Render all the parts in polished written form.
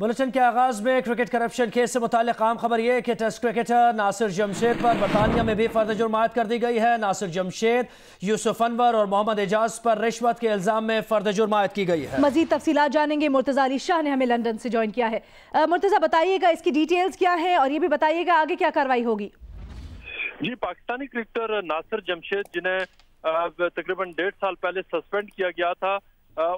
Bulletin के आगाज में क्रिकेट करप्शन केस से मुताल्लिक आम खबर यह है कि टेस्ट क्रिकेटर नासिर जमशेद पर बरतानिया में भी फर्द जुर्म आयद कर दी गई है। नासिर जमशेद, यूसुफ अनवर और मोहम्मद एजाज पर रिश्वत के इल्जाम में फर्द जुर्म आयद की गई है। मजीद तफसीलात जानेंगे। मुर्तजा अली शाह ने हमें लंदन से ज्वाइन किया है। मुर्तजा, बताइएगा इसकी डिटेल्स क्या है और ये भी बताइएगा आगे क्या कार्रवाई होगी। जी, पाकिस्तानी क्रिकेटर नासिर जमशेद, जिन्हें तकरीबन 1.5 साल पहले सस्पेंड किया गया था,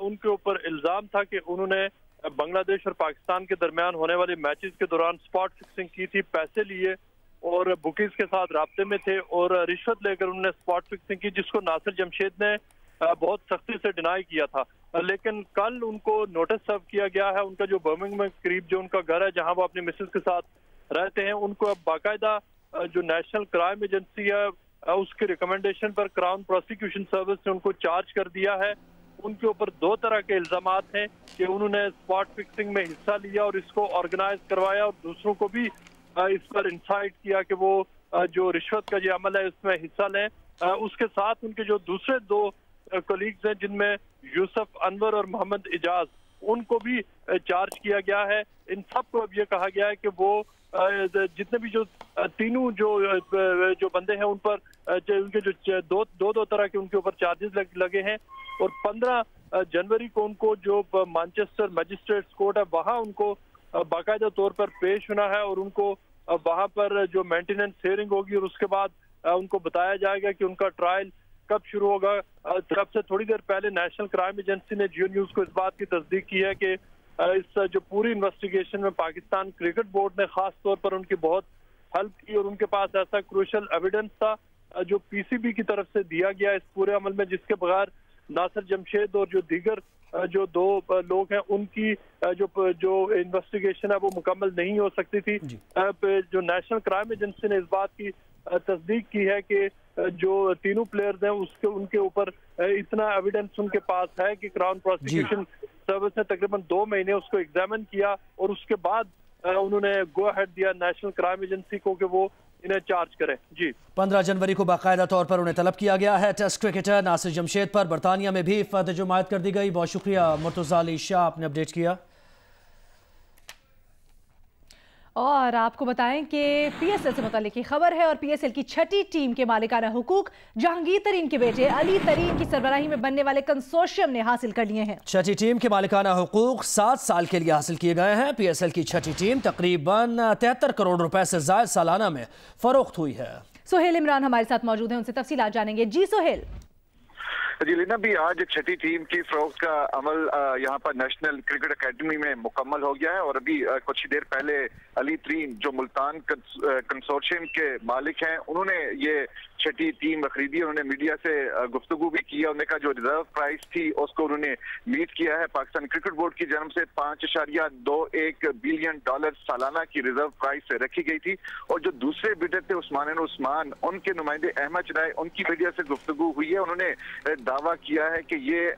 उनके ऊपर इल्जाम था कि उन्होंने बांग्लादेश और पाकिस्तान के दरमियान होने वाले मैचेस के दौरान स्पॉट फिक्सिंग की थी, पैसे लिए और बुकीज के साथ राब्ते में थे और रिश्वत लेकर उन्होंने स्पॉट फिक्सिंग की, जिसको नासिर जमशेद ने बहुत सख्ती से डिनाई किया था। लेकिन कल उनको नोटिस सर्व किया गया है। उनका जो बर्मिंघम में करीब जो उनका घर है, जहां वो अपनी मिसेस के साथ रहते हैं, उनको अब बाकायदा जो नेशनल क्राइम एजेंसी है उसके रिकमेंडेशन पर क्राउन प्रोसिक्यूशन सर्विस ने उनको चार्ज कर दिया है। उनके ऊपर 2 तरह के इल्जामात हैं कि उन्होंने स्पॉट फिक्सिंग में हिस्सा लिया और इसको ऑर्गेनाइज करवाया और दूसरों को भी इस पर इंसाइट किया कि वो जो रिश्वत का जो अमल है उसमें हिस्सा लें। उसके साथ उनके जो दूसरे 2 कलीग्स हैं, जिनमें यूसुफ अनवर और मोहम्मद एजाज, उनको भी चार्ज किया गया है। इन सब को अब ये कहा गया है कि वो जितने भी जो तीनों जो बंदे हैं उन पर उनके जो दो तरह के उनके ऊपर चार्जेस लगे हैं और 15 जनवरी को उनको जो मैनचेस्टर मजिस्ट्रेट्स कोर्ट है वहां उनको बाकायदा तौर पर पेश होना है और उनको वहां पर जो मेंटेनेंस हियरिंग होगी और उसके बाद उनको बताया जाएगा कि उनका ट्रायल कब शुरू होगा। तब से थोड़ी देर पहले नेशनल क्राइम एजेंसी ने जियो न्यूज को इस बात की तस्दीक की है कि इस जो पूरी इन्वेस्टिगेशन में पाकिस्तान क्रिकेट बोर्ड ने खास तौर पर उनकी बहुत हेल्प की और उनके पास ऐसा क्रूशल एविडेंस था जो पीसीबी की तरफ से दिया गया इस पूरे अमल में, जिसके बगैर नासिर जमशेद और जो दीगर जो 2 लोग हैं उनकी जो इन्वेस्टिगेशन है वो मुकम्मल नहीं हो सकती थी। जो नेशनल क्राइम एजेंसी ने इस बात की तस्दीक की है कि जो तीनों प्लेयर्स हैं उनके ऊपर इतना एविडेंस उनके पास है कि क्राउन प्रोसिक्यूशन सर्विस ने तकरीबन 2 महीने उसको एग्जामिन किया और उसके बाद उन्होंने गो अहेड दिया नेशनल क्राइम एजेंसी को कि वो इन्हें चार्ज करें। जी, 15 जनवरी को बाकायदा तौर पर उन्हें तलब किया गया है। टेस्ट क्रिकेटर नासिर जमशेद पर बरतानिया में भी फर्द जुर्म आयद कर दी गई। बहुत शुक्रिया मुर्तजा अली शाह, आपने अपडेट किया। और आपको बताएं कि पीएसएल से मुताल्लिक खबर है और पीएसएल की 6ठी टीम के मालिकाना हुकूक जहांगीर तरीन के बेटे अली तरीन की सरबराही में बनने वाले कंसोर्शियम ने हासिल कर लिए हैं। 6ठी टीम के मालिकाना हुकूक 7 साल के लिए हासिल किए गए हैं। पीएसएल की 6ठी टीम तकरीबन 73 करोड़ रुपए से ज्यादा सालाना में फरोख्त हुई है। सुहेल इमरान हमारे साथ मौजूद हैं, उनसे तफसीलात जानेंगे। जी सुहेल। जी लीना, भी आज 6ठी टीम की फरोख्त का अमल यहाँ पर नेशनल क्रिकेट एकेडमी में मुकम्मल हो गया है और अभी कुछ ही देर पहले अली तरीन जो मुल्तान कंसोर्शियम के मालिक हैं, उन्होंने ये 6ठी टीम खरीदी। उन्होंने मीडिया से गुफ्तगू भी किया। उन्होंने कहा जो रिजर्व प्राइस थी उसको उन्होंने मीट किया है। पाकिस्तान क्रिकेट बोर्ड की जन्म से $5.21 बिलियन सालाना की रिजर्व प्राइस रखी गई थी और जो दूसरे बिडर थे उस्मान, उनके नुमाइंदे अहमद चराय, उनकी मीडिया से गुफ्तगू हुई है। उन्होंने दावा किया है कि ये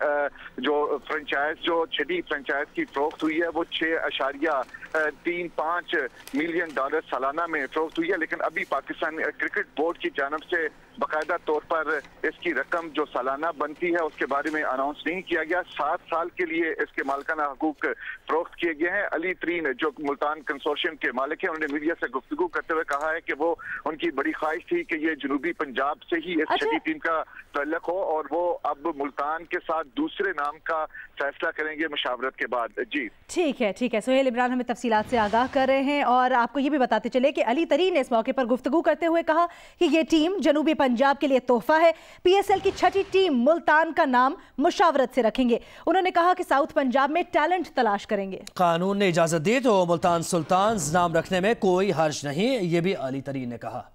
जो फ्रेंचाइज जो 6ठी फ्रेंचाइज की फरोख्त हुई है वो $6.35 मिलियन सालाना में फरोख्त हुई है। लेकिन अभी पाकिस्तान क्रिकेट बोर्ड की जानब से बाकायदा तौर पर इसकी रकम जो सालाना बनती है उसके बारे में अनाउंस नहीं किया गया। 7 साल के लिए इसके मालिकाना हकूक फरोख्त किए गए हैं। अली तरीन जो मुल्तान कंसोर्शियम के मालिक हैं, उन्होंने मीडिया से गुफ्तगू करते हुए कहा है कि वो उनकी बड़ी ख्वाहिश थी कि ये जनूबी पंजाब से ही इस 6ठी टीम का तल्लुक हो और वो अब मुल्तान के साथ दूसरे नाम का फैसला करेंगे मुशावरत के बाद। जी ठीक है। सुहेल इमरान हमें तफसीलात से आगाह कर रहे हैं और आपको ये भी बताते चले कि अली तरीन ने इस मौके पर गुफ्तगू करते हुए कहा कि ये टीम जनूबी पंजाब के लिए तोहफा है। पीएसएल की 6ठी टीम मुल्तान का नाम मुशावरत से रखेंगे। उन्होंने कहा कि साउथ पंजाब में टैलेंट तलाश करेंगे। कानून ने इजाजत दी तो मुल्तान सुल्तान्स नाम रखने में कोई हर्ज नहीं, ये भी अली तरीन ने कहा।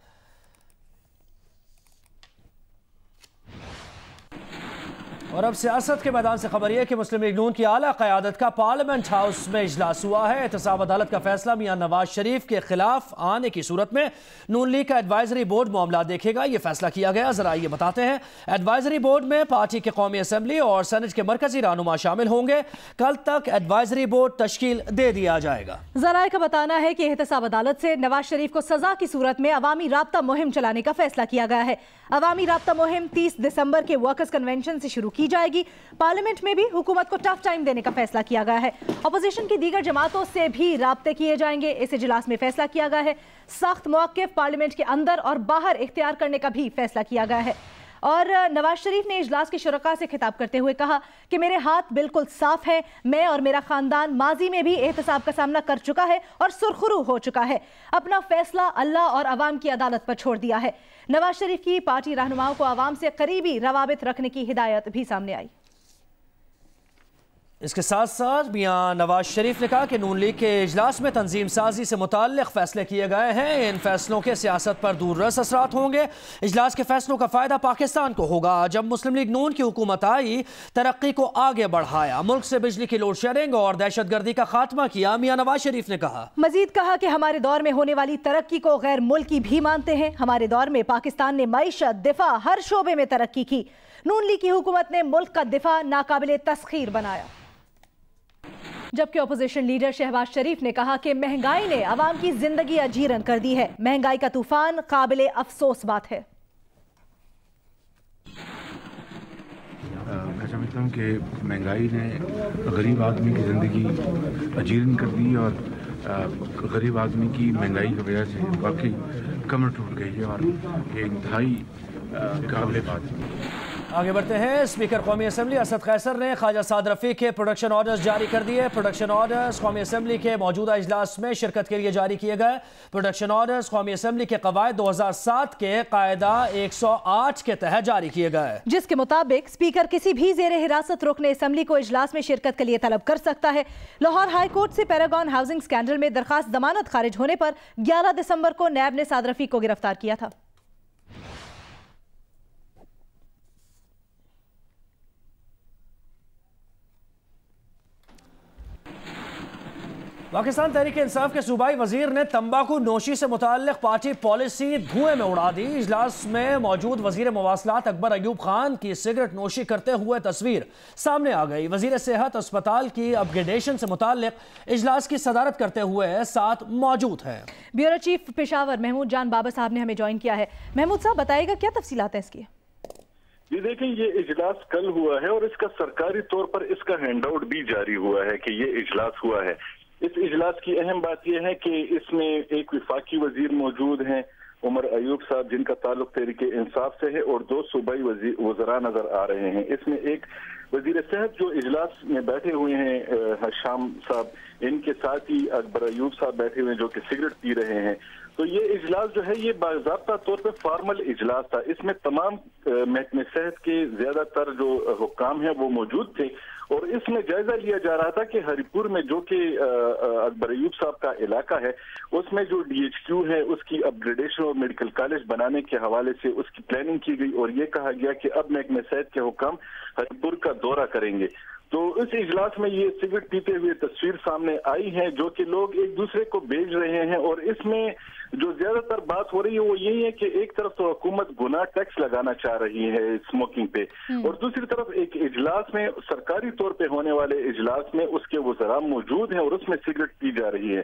और अब सियासत के मैदान से खबर यह कि मुस्लिम लीग नून की आला क़यादत का पार्लियामेंट हाउस में इजलास हुआ है। एहतसाब अदालत का फैसला मियां नवाज शरीफ के खिलाफ आने की सूरत में नून लीग का एडवाइजरी बोर्ड मामला देखेगा। यह फैसला किया गया, जरा ये बताते हैं। एडवाइजरी बोर्ड में पार्टी के कौमी असम्बली और सेनेट के मरकजी रहनुमा शामिल होंगे। कल तक एडवाइजरी बोर्ड तश्कील दे दिया जाएगा। जराए का बताना है कि एहतसाब अदालत से नवाज शरीफ को सजा की सूरत में अवामी राब्ता मुहिम चलाने का फैसला किया गया है। अवामी राब्ता मुहिम 30 दिसंबर के वर्कर्स कन्वेंशन से शुरू की जाएगी। पार्लियामेंट में भी हुकूमत को टफ टाइम देने का फैसला किया गया है। अपोजिशन की दीगर जमातों से भी राब्ते किए जाएंगे। इस इजलास में फैसला किया गया है सख्त मौक़िफ़ पार्लियामेंट के अंदर और बाहर इख्तियार करने का भी फैसला किया गया है। और नवाज शरीफ ने इजलास के शुरका से खिताब करते हुए कहा कि मेरे हाथ बिल्कुल साफ है, मैं और मेरा खानदान माजी में भी एहतसाब का सामना कर चुका है और सुरखरू हो चुका है। अपना फैसला अल्लाह और अवाम की अदालत पर छोड़ दिया है। नवाज शरीफ की पार्टी रहनुमाओं को अवाम से करीबी रवाबित रखने की हिदायत भी सामने आई। इसके साथ साथ मियां नवाज शरीफ ने कहा कि नून लीग के इजलास में तंजीम साजी से मुताल्लिक फैसले किए गए हैं। इन फैसलों के सियासत पर दूररस असरात होंगे। इजलास के फैसलों का फ़ायदा पाकिस्तान को होगा। जब मुस्लिम लीग नून की हुकूमत आई, तरक्की को आगे बढ़ाया, मुल्क से बिजली की लोड शेडिंग और दहशत गर्दी का खात्मा किया। मियां नवाज शरीफ ने कहा मजीद कहा कि हमारे दौर में होने वाली तरक्की को गैर मुल्की भी मानते हैं। हमारे दौर में पाकिस्तान ने मईशत, दिफा, हर शोबे में तरक्की की। नून लीग की हुकूमत ने मुल्क का दिफा नाकाबिले तस्खीर बनाया। जबकि अपोजिशन लीडर शहबाज शरीफ ने कहा कि महंगाई ने अवाम की जिंदगी अजीरन कर दी है। महंगाई का तूफान काबिले अफसोस बात है। मैं समझता हूँ कि महंगाई ने गरीब आदमी की ज़िंदगी अजीरन कर दी और गरीब आदमी की महंगाई की वजह से वाकई कमर टूट गई है और ये इंतहाई काबिल बात है। आगे बढ़ते हैं। स्पीकर कौमी असम्बली असद कैसर ने ख्वाजा साद रफ़ीक के प्रोडक्शन ऑर्डर्स जारी कर दिए। प्रोडक्शन ऑर्डर्स कौमी असम्बली के मौजूदा इजलास में शिरकत के लिए जारी किए गए। प्रोडक्शन ऑर्डर्स कौमी असम्बली के कवायद 2007 के कायदा 108 के तहत जारी किए गए, जिसके मुताबिक स्पीकर किसी भी जेर हिरासत रुकने असम्बली को इजलास में शिरकत के लिए तलब कर सकता है। लाहौर हाई कोर्ट से पैरागॉन हाउसिंग स्कैंडल में दरखास्त जमानत खारिज होने पर 11 दिसंबर को नैब ने साद रफ़ीक को गिरफ्तार किया था। पाकिस्तान तहरीक इंसाफ के सूबाई वजीर ने तंबाकू नोशी से मुताल्लिक पार्टी पॉलिसी धुएं में उड़ा दी। इजलास में मौजूद वजीर मवासलात अकबर अयूब खान की सिगरेट नोशी करते हुए तस्वीर सामने आ गई। वजीर सेहत अस्पताल की अपग्रेडेशन से मुताल्लिक इजलास की सदारत करते हुए साथ मौजूद है। ब्यूरो चीफ पेशावर महमूद जान बाबर साहब ने हमें ज्वाइन किया है। महमूद साहब बताइएगा क्या तफसीलात है इसकी? जी देखें, ये इजलास कल हुआ है और इसका सरकारी तौर पर इसका हैंडआउट भी जारी हुआ है कि ये इजलास हुआ है। इस इजलास की अहम बात यह है कि इसमें एक विफाकी वजीर मौजूद हैं उमर अयूब साहब, जिनका ताल्लुक तहरीक इंसाफ से है, और 2 सूबाई वज़रा नजर आ रहे हैं। इसमें एक वजीर सेहत जो इजलास में बैठे हुए हैं हशाम साहब, इनके साथ ही अकबर अयूब साहब बैठे हुए हैं जो कि सिगरेट पी रहे हैं। तो ये इजलास जो है ये बाज़ाब्ता तौर पर फॉर्मल इजलास था। इसमें तमाम महकमे सेहत के ज्यादातर जो हुक्काम हैं वो मौजूद थे और इसमें जायजा लिया जा रहा था कि हरिपुर में जो कि अकबर अयूब साहब का इलाका है उसमें जो DHQ है उसकी अपग्रेडेशन और मेडिकल कॉलेज बनाने के हवाले से उसकी प्लानिंग की गई और ये कहा गया कि अब महकमे सेहत के हुक्काम हरिपुर का दौरा करेंगे। तो इस इजलास में ये सिगरेट पीते हुए तस्वीर सामने आई है जो कि लोग एक दूसरे को भेज रहे हैं और इसमें जो ज्यादातर बात हो रही है वो यही है कि एक तरफ तो हुकूमत गुनाह टैक्स लगाना चाह रही है स्मोकिंग पे और दूसरी तरफ एक इजलास में सरकारी तौर पे होने वाले इजलास में उसके वज़रा मौजूद हैं और उसमें सिगरेट पी जा रही है।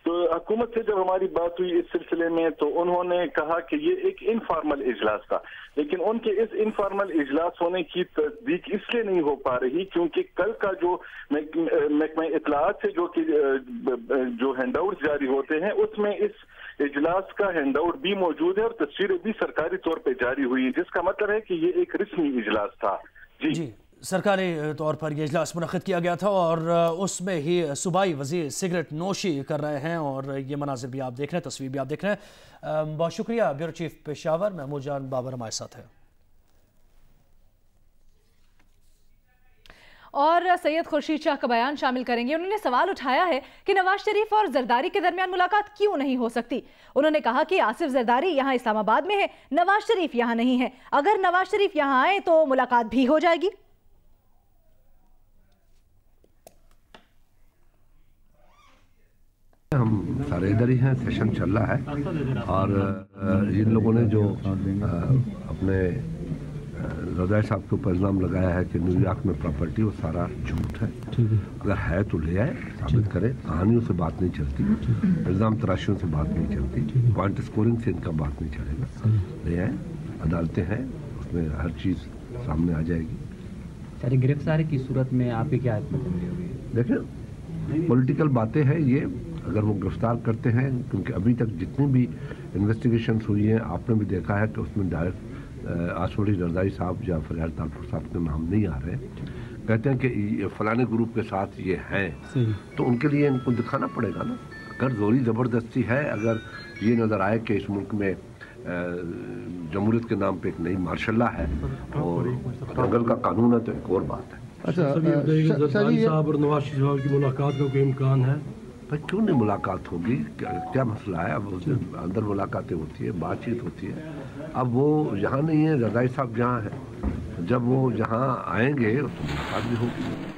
तो हुकूमत से जब हमारी बात हुई इस सिलसिले में तो उन्होंने कहा कि ये एक इनफॉर्मल इजलास था, लेकिन उनके इस इनफॉर्मल इजलास होने की तस्दीक इसलिए नहीं हो पा रही क्योंकि कल का जो महकमा इत्तलाआत से जो हैंडआउट जारी होते हैं उसमें इस इजलास का हैंडआउट भी मौजूद है और तस्वीरें भी सरकारी तौर पे जारी हुई है, जिसका मतलब है कि ये एक रस्मी इजलास था। जी सरकारी तौर पर यह इजलास मुनक़्क़िद किया गया था और उसमें ही सूबाई वज़ीर सिगरेट नोशी कर रहे हैं और ये मनाजिर भी आप देख रहे हैं, तस्वीर भी आप देख रहे हैं। बहुत शुक्रिया। ब्यूरो चीफ पेशावर महमूद जान बाबर हमारे साथ है। और सैयद खुर्शीद शाह का बयान शामिल करेंगे। उन्होंने सवाल उठाया है कि नवाज शरीफ और जरदारी के दरमियान मुलाकात क्यों नहीं हो सकती। उन्होंने कहा कि आसिफ जरदारी यहाँ इस्लामाबाद में है, नवाज शरीफ यहाँ नहीं है। अगर नवाज शरीफ यहाँ आए तो मुलाकात भी हो जाएगी। हम सारे इधर ही हैं, सेशन चल रहा है और इन लोगों ने जो अपने रज़ा साहब के ऊपर इल्ज़ाम लगाया है कि न्यूयॉर्क में प्रॉपर्टी, वो सारा झूठ है। अगर है तो ले आए, साबित करें। कहानियों से बात नहीं चलती, इल्ज़ाम तराशियों से बात नहीं चलती, पॉइंट स्कोरिंग से इनका बात नहीं चलेगा। ले आए, अदालतें हैं, उसमें हर चीज़ सामने आ जाएगी। अरे गिरफ्तारी की सूरत में आपकी क्या अमली होगी? देखिए पॉलिटिकल बातें हैं ये, अगर वो गिरफ्तार करते हैं, क्योंकि अभी तक जितनी भी इन्वेस्टिगेशन हुई हैं आपने भी देखा है कि उसमें डायरेक्ट आसिफ अली जरदारी साहब या फरियाद तालपुर साहब के नाम नहीं आ रहे। कहते हैं कि फलाने ग्रुप के साथ ये हैं, तो उनके लिए इनको दिखाना पड़ेगा ना। अगर जोरी ज़बरदस्ती है, अगर ये नज़र आए कि इस मुल्क में जमहूरियत के नाम पे एक नई मार्शल्ला है और दंगल का कानून है, तो एक और बात है। अच्छा जरदारी साहब और नवाज शरीफ साहब की मुलाकात का कोई इम्कान है? भाई क्यों नहीं मुलाकात होगी, क्या मसला है? अब उस दिन अंदर मुलाकातें होती है, बातचीत होती है। अब वो यहाँ नहीं है, जरदारी साहब जहाँ है, जब वो यहाँ आएंगे तो मुलाकात भी होगी।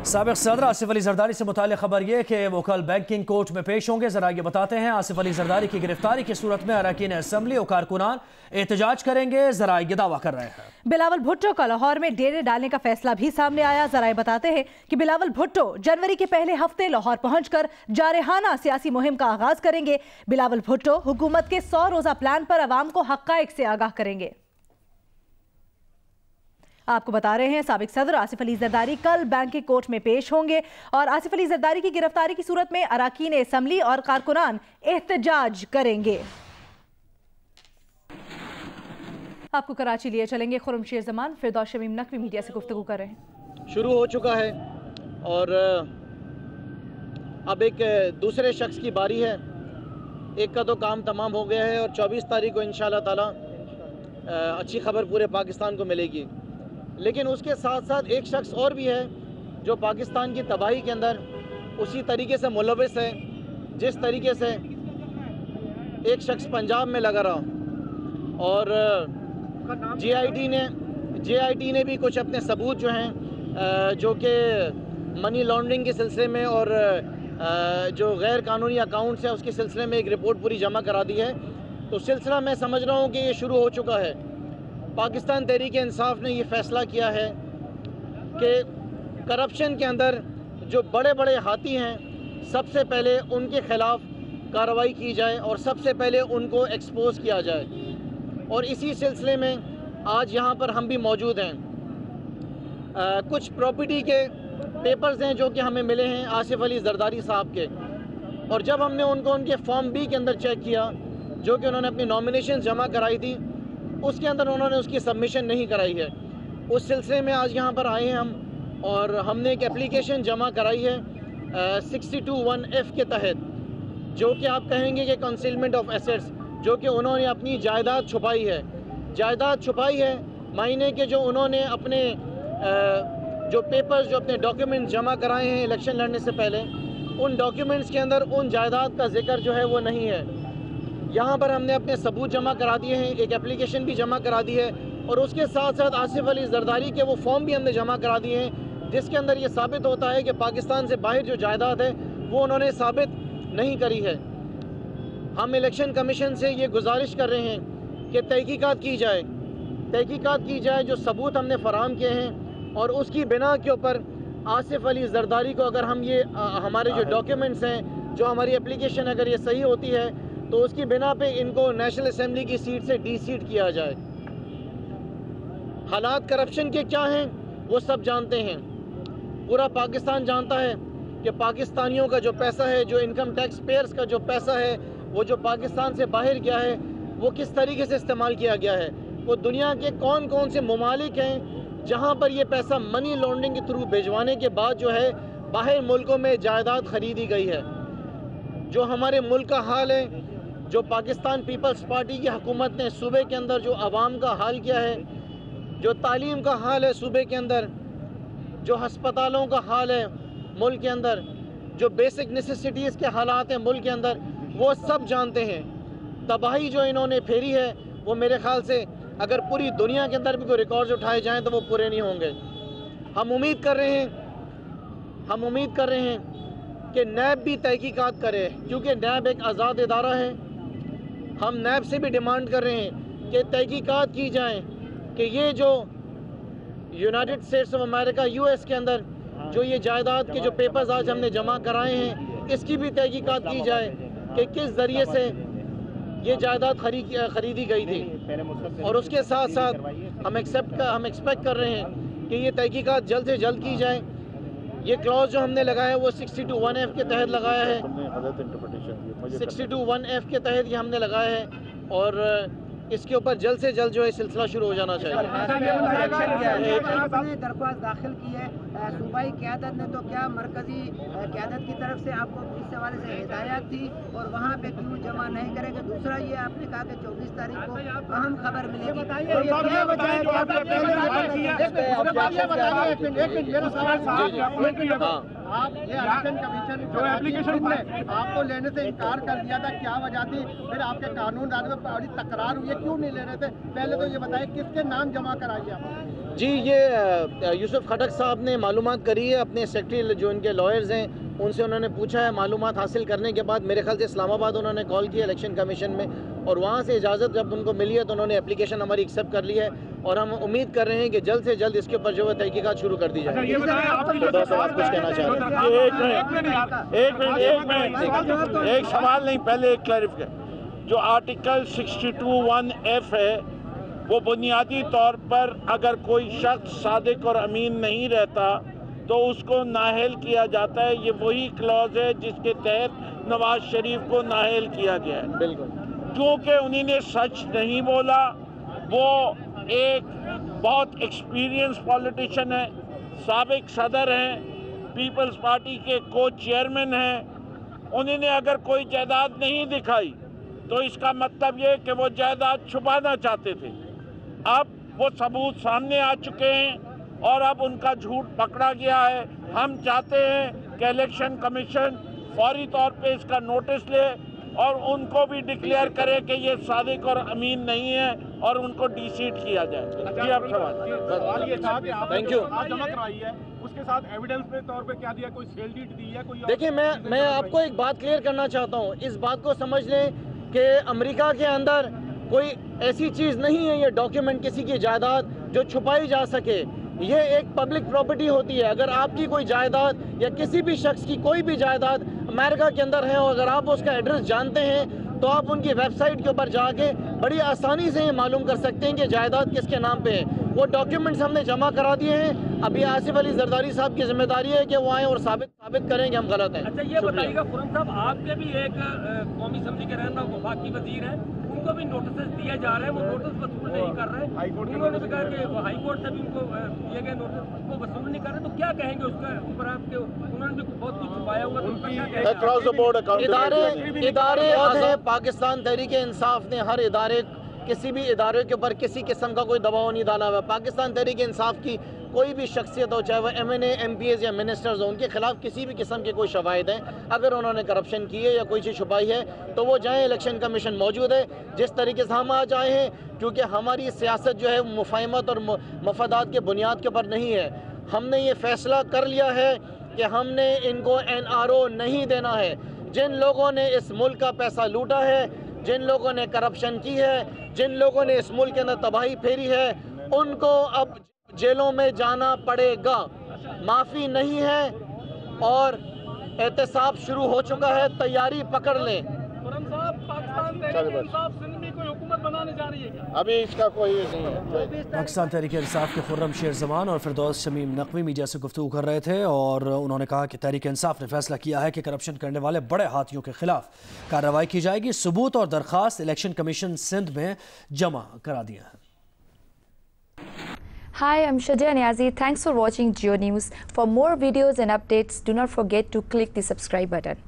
साबिक सदर आसिफ अली जरदारी से मुताल्लिक़ खबर ये कि वो कल बैंकिंग कोर्ट में पेश होंगे। जरा ये बताते हैं, आसिफ अली जरदारी की गिरफ्तारी की सूरत में अरकान असेंबली और कारकुनान एहतजाज करेंगे। जरा ये दावा कर रहे हैं। बिलावल भुट्टो का लाहौर में डेरे डालने का फैसला भी सामने आया। जरा ये बताते हैं कि बिलावल भुट्टो जनवरी के पहले हफ्ते लाहौर पहुंचकर जारहाना सियासी मुहिम का आगाज करेंगे। बिलावल भुट्टो हुकूमत के 100 रोजा प्लान पर अवाम को हक़ाइक़ से आगाह करेंगे। आपको बता रहे हैं, साबिक सदर आसिफ अली जरदारी कल बैंकिंग कोर्ट में पेश होंगे और आसिफ अली जरदारी की गिरफ्तारी की सूरत में अरकान असेंबली और कारकुनान एहतजाज करेंगे। आपको कराची लिए चलेंगे। खुर्रमशेर जमान फिरदौस शमीम नकवी मीडिया से गुफ्तगू कर रहे हैं। शुरू हो चुका है और अब एक दूसरे शख्स की बारी है। एक का तो काम तमाम हो गया है और 24 तारीख को इंशाअल्लाह ताला अच्छी खबर पूरे पाकिस्तान को मिलेगी। लेकिन उसके साथ साथ एक शख्स और भी है जो पाकिस्तान की तबाही के अंदर उसी तरीके से मुलविस है जिस तरीके से एक शख्स पंजाब में लगा रहा। और JIT ने भी कुछ अपने सबूत जो हैं जो कि मनी लॉन्ड्रिंग के सिलसिले में और जो गैर कानूनी अकाउंट्स है उसके सिलसिले में एक रिपोर्ट पूरी जमा करा दी है। तो सिलसिला मैं समझ रहा हूँ कि ये शुरू हो चुका है। पाकिस्तान तहरीक इंसाफ ने ये फ़ैसला किया है कि करप्शन के अंदर जो बड़े बड़े हाथी हैं सबसे पहले उनके ख़िलाफ़ कार्रवाई की जाए और सबसे पहले उनको एक्सपोज किया जाए। और इसी सिलसिले में आज यहाँ पर हम भी मौजूद हैं। कुछ प्रॉपर्टी के पेपर्स हैं जो कि हमें मिले हैं आसिफ अली जरदारी साहब के, और जब हमने उनको उनके फॉर्म बी के अंदर चेक किया जो कि उन्होंने अपनी नॉमिनेशन जमा कराई थी, उसके अंदर उन्होंने उसकी सबमिशन नहीं कराई है। उस सिलसिले में आज यहाँ पर आए हैं हम और हमने एक एप्लीकेशन जमा कराई है 62(1)(f) के तहत, जो कि आप कहेंगे कि कंसीलमेंट ऑफ एसेट्स, जो कि उन्होंने अपनी जायदाद छुपाई है। जायदाद छुपाई है मायने के जो उन्होंने अपने जो पेपर्स जो अपने डॉक्यूमेंट जमा कराए हैं इलेक्शन लड़ने से पहले, उन डॉक्यूमेंट्स के अंदर उन जायदाद का जिक्र जो है वो नहीं है। यहाँ पर हमने अपने सबूत जमा करा दिए हैं, एक एप्लीकेशन भी जमा करा दी है और उसके साथ साथ आसिफ अली जरदारी के वो फॉर्म भी हमने जमा करा दिए हैं जिसके अंदर ये साबित होता है कि पाकिस्तान से बाहर जो जायदाद है वो उन्होंने साबित नहीं करी है। हम इलेक्शन कमीशन से ये गुजारिश कर रहे हैं कि तहकीकात की जाए जो सबूत हमने फराहम किए हैं, और उसकी बिना के ऊपर आसिफ अली जरदारी को अगर हम ये हमारे जो डॉक्यूमेंट्स हैं, जो हमारी एप्लीकेशन अगर ये सही होती है तो उसकी बिना पे इनको नेशनल असेंबली की सीट से डी-सीट किया जाए। हालात करप्शन के क्या हैं वो सब जानते हैं, पूरा पाकिस्तान जानता है कि पाकिस्तानियों का जो पैसा है, जो इनकम टैक्स पेयर्स का जो पैसा है, वो जो पाकिस्तान से बाहर गया है वो किस तरीके से इस्तेमाल किया गया है। वो दुनिया के कौन कौन से ममालिक हैं जहाँ पर ये पैसा मनी लॉन्ड्रिंग के थ्रू भिजवाने के बाद जो है बाहर मुल्कों में जायदाद खरीदी गई है। जो हमारे मुल्क का हाल है, जो पाकिस्तान पीपल्स पार्टी की हुकूमत ने सूबे के अंदर जो आवाम का हाल किया है, जो तालीम का हाल है सूबे के अंदर, जो हस्पतालों का हाल है मुल्क के अंदर, जो बेसिक नेसेसिटीज़ के हालात हैं मुल्क के अंदर, वो सब जानते हैं। तबाही जो इन्होंने फेरी है वो मेरे ख्याल से अगर पूरी दुनिया के अंदर भी कोई रिकॉर्ड्स उठाए जाएं तो वो पूरे नहीं होंगे। हम उम्मीद कर रहे हैं कि नैब भी तहकीकात करे, क्योंकि नैब एक आज़ाद इदारा है। हम नैब से भी डिमांड कर रहे हैं कि तहकीकात की जाए कि ये जो United states of America US के अंदर जो ये जायदाद के जो पेपर्स आज हमने जमा कराए हैं, इसकी भी तहकीकात की जाए कि किस ज़रिए से ये जायदाद खरीदी गई थी। और उसके साथ साथ हम एक्सपेक्ट कर रहे हैं کہ یہ تحقیقات جلد سے جلد کی جائیں. یہ کلوز جو ہم نے لگایا ہے وہ 62(1)(f) کے تحت لگایا ہے. 62(1)(f) کے تحت یہ ہم نے لگایا ہے اور اس کے اوپر جلد سے جلد جو ہے سلسلہ شروع ہو جانا چاہیے. درخواست داخل کی ہے صوبائی قیادت نے، تو کیا مرکزی قیادت کی طرف سے آپ کو اس حوالے سے ہدایات تھی اور وہاں پہ کیوں جمع نہیں کریں گے؟ دوسرا یہ آپ نے کہا کہ 24 تاریخ کو اہم خبر ملے گی. آپ یہ الیکشن کمیشن جو اپلیکیشن نے آپ کو لینے سے انکار کر دیا تھا، کیا وجہ تھی؟ پھر آپ کے قانون دانے میں بڑی تکرار ہوئی ہے، کیوں نہیں لے رہے تھے؟ پہلے تو یہ بتائیں کس کے نام جمع کرائیے آپ؟ جی یہ یوسف خٹک صاحب نے معلومات کری ہے، اپنے سیکرٹری جو ان کے لائرز ہیں ان سے انہوں نے پوچھا ہے. معلومات حاصل کرنے کے بعد میرے خیال سے اسلام آباد انہوں نے کال کی الیکشن کمیشن میں اور وہاں سے اجازت جب ان کو ملی ہے تو انہوں نے اپلیکیشن ہماری ایکسیپٹ کر لی ہے اور ہم امید کر رہے ہیں کہ جلد سے جلد اس کے اوپر جو ہے تحقیقات شروع کر دی جائے. آپ کچھ کہنا چاہ رہے ہیں؟ ایک سوال نہیں، پہلے ایک کلیریفیکیشن. جو آرٹیکل 62(1)(f) ہے وہ بنیادی طور پر اگر کوئی شخص صادق اور امین نہیں رہتا تو اس کو نااہل کیا جاتا ہے. یہ وہی کلوز ہے جس کے تحت نواز شریف کو نااہل کیا گیا ہے. بالکل کیونکہ انہوں نے سچ نہیں بولا. وہ ایک بہت ایکسپیرینس پولیٹیشین ہے، سابق صدر ہیں، پیپلز پارٹی کے کو چیئرمین ہیں. انہوں نے اگر کوئی جائیداد نہیں دکھائی تو اس کا مطلب یہ کہ وہ جائیداد چھپانا چاہتے تھے. اب وہ ثبوت سامنے آ چکے ہیں اور اب ان کا جھوٹ پکڑا گیا ہے. ہم چاہتے ہیں کہ الیکشن کمیشن فوری طور پہ اس کا نوٹس لے اور ان کو بھی ڈکلیئر کرے کہ یہ صادق اور امین نہیں ہے اور ان کو ڈی سیٹ کیا جائے. جی آپ سوال یہ تھا کہ آپ تھینک یو. جمع کرائی ہے، اس کے ساتھ ایویڈنس کے طور پہ کیا دیا؟ کوئی سیل ڈیٹ دی ہے؟ کوئی دیکھیں میں آپ کو ایک بات کلیئر کرنا چاہتا ہوں. اس بات کو سمجھ لیں کہ امریکہ کے اندر کوئی ایسی چیز نہیں ہے یہ ڈاکیومنٹ کسی کی جائیداد جو چھپائی جا سکے. یہ ایک پبلک پراپرٹی ہوتی ہے. اگر آپ کی کوئی جائیداد یا کسی بھی شخص کی کوئی بھی جائیداد امریکہ کے اندر ہے اور اگر آپ اس کا ایڈریس جانتے ہیں تو آپ ان کی ویب سائٹ کے اوپر جا کے بڑی آسانی سے یہ معلوم کر سکتے ہیں کہ جائیداد کس کے نام پہ ہے. وہ ڈاکیومنٹس ہم نے جمع کرا دیے ہیں. ابھی آصف علی زرداری صاحب کی ذمہ داری ہے کہ وہ آئیں اور ثابت کریں کہ ہم غلط ہیں. اچھا یہ بتائیے گا خرم صاحب، آپ کے بھی ایک قومی اسمبلی کے رہنما وفاقی وزیر ہیں، ان کو بھی نوٹسز دیے جا رہے ہیں، وہ نوٹس وصول نہیں کر رہے. انہوں نے بھی کہا کہ ہائی کورٹ سے بھی ان کو دیے گئے نوٹس کو وصول نہیں کر رہے. تو کیا کہیں گے اس کا اوپر آپ کے؟ انہوں نے بھی بہت کچھ چھپایا ہوا. ادارے ہیں پاکستان تحریک انصاف نے ہر ادارے کسی بھی ادارے کے اوپر کسی قسم کا کوئی دباؤ نہیں ڈالا ہوا. پاکستان تحریک انصاف کی کوئی بھی شخصیت ہو، چاہے وہ MNA MPs یا منسٹرز ہوں، ان کے خلاف کسی بھی قسم کے کوئی شواہد ہیں اگر انہوں نے کرپشن کی ہے یا کوئی چیز چھپائی ہے تو وہ جائیں. الیکشن کمیشن موجود ہے. جس طریقے سے ہم آج آئے ہیں کیونکہ ہماری سیاست جو ہے مفاہمت اور مفادات کے بنیاد کے اوپر نہیں ہے. ہم نے یہ فیصلہ کر لیا ہے کہ ہم نے ان کو NRO نہیں دینا ہے. جن لوگوں نے اس ملک کا پیسہ لوٹا ہے، جن لوگوں نے کرپشن کی ہے، جن لوگوں نے اس ملک کے اندر تباہی پھیری ہے، ان کو اب جیلوں میں جانا پڑے گا. معافی نہیں ہے اور احتساب شروع ہو چکا ہے. تیاری پکڑ لیں. ابھی اس کا کوئی نہیں ہے. پاکستان تحریک انصاف کے خرم شیر زمان اور فردوس شمیم نقوی میڈیا سے گفتگو کر رہے تھے اور انہوں نے کہا کہ تحریک انصاف نے فیصلہ کیا ہے کہ کرپشن کرنے والے بڑے ہاتھیوں کے خلاف کارروائی کی جائے گی. ثبوت اور درخواست الیکشن کمیشن سندھ میں جمع کرا دیا ہے. Hi, I'm Shadia Niazi. Thanks for watching Geo News. For more videos and updates, do not forget to click the subscribe button.